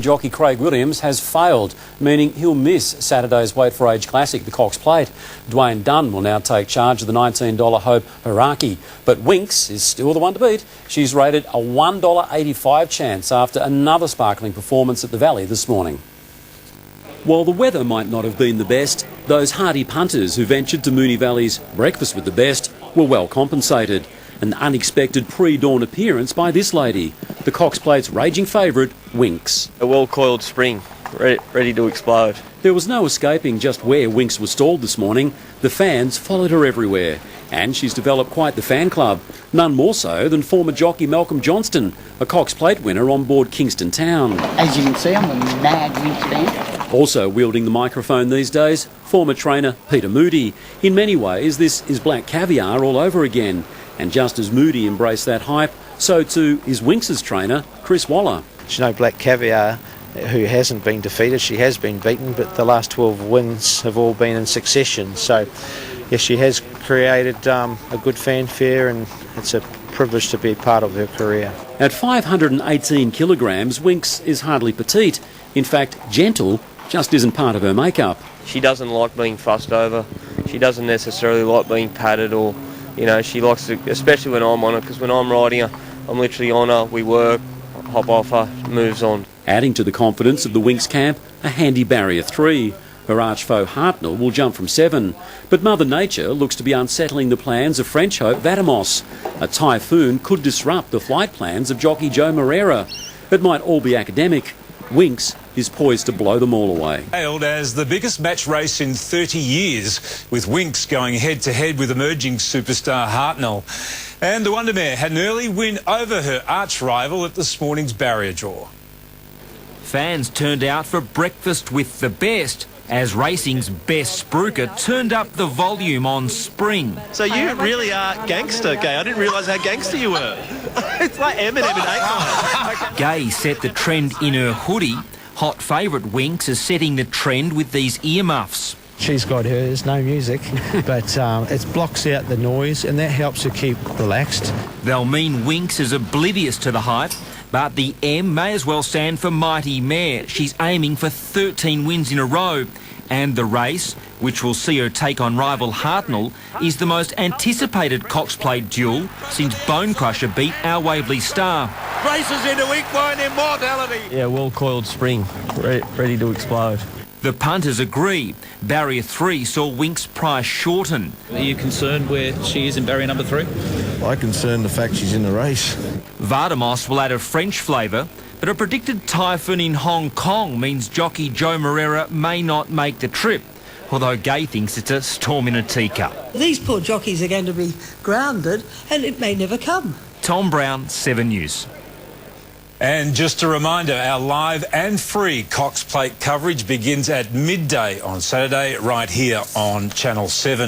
Jockey Craig Williams has failed, meaning he'll miss Saturday's Weight for Age Classic, the Cox Plate. Dwayne Dunn will now take charge of the $19 Hope Haraki. But Winks is still the one to beat. She's rated a $1.85 chance after another sparkling performance at the Valley this morning. While the weather might not have been the best, those hardy punters who ventured to Moonee Valley's Breakfast with the Best were well compensated. An unexpected pre-dawn appearance by this lady, the Cox Plate's raging favourite, Winks. A well-coiled spring, ready to explode. There was no escaping just where Winks was stalled this morning. The fans followed her everywhere, and she's developed quite the fan club, none more so than former jockey Malcolm Johnston, a Cox Plate winner on board Kingston Town. As you can see, I'm a mad Winks fan. Also wielding the microphone these days, former trainer Peter Moody. In many ways, this is Black Caviar all over again. And just as Moody embraced that hype, so too is Winks' trainer, Chris Waller. You know, Black Caviar, who hasn't been defeated, she has been beaten, but the last 12 wins have all been in succession. So, yes, she has created a good fanfare, and it's a privilege to be part of her career. At 518 kilograms, Winks is hardly petite. In fact, gentle just isn't part of her makeup. She doesn't like being fussed over. She doesn't necessarily like being patted or... You know, she likes to, especially when I'm on her, because when I'm riding her, I'm literally on her, we work, hop off her, moves on. Adding to the confidence of the Winks camp, a handy barrier 3. Her arch-foe Hartnell will jump from 7. But Mother Nature looks to be unsettling the plans of French hope Vadamos. A typhoon could disrupt the flight plans of jockey Joe Moreira. It might all be academic. Winks is poised to blow them all away. Hailed as the biggest match race in 30 years, with Winks going head-to-head with emerging superstar Hartnell. And the Wondermare had an early win over her arch-rival at this morning's barrier draw. Fans turned out for Breakfast with the Best as racing's best spruiker turned up the volume on Spring. So you really are gangster, Gay. I didn't realise how gangster you were. It's like Eminem and 8 Gay set the trend in her hoodie. Hot favourite Winks is setting the trend with these earmuffs. She's got hers, no music, but it blocks out the noise, and that helps her keep relaxed. They'll mean Winks is oblivious to the hype, but the M may as well stand for Mighty Mare. She's aiming for 13 wins in a row. And the race, which will see her take on rival Hartnell, is the most anticipated Cox Plate duel since Bone Crusher beat our Waverley Star. Races into equine immortality. Yeah, well-coiled spring, ready to explode. The punters agree. Barrier 3 saw Winks' price shorten. Are you concerned where she is in barrier number 3? I'm concerned the fact she's in the race. Vadamos will add a French flavour, but a predicted typhoon in Hong Kong means jockey Joe Moreira may not make the trip, although Gay thinks it's a storm in a teacup. These poor jockeys are going to be grounded, and it may never come. Tom Brown, 7 News. And just a reminder, our live and free Cox Plate coverage begins at midday on Saturday right here on Channel 7.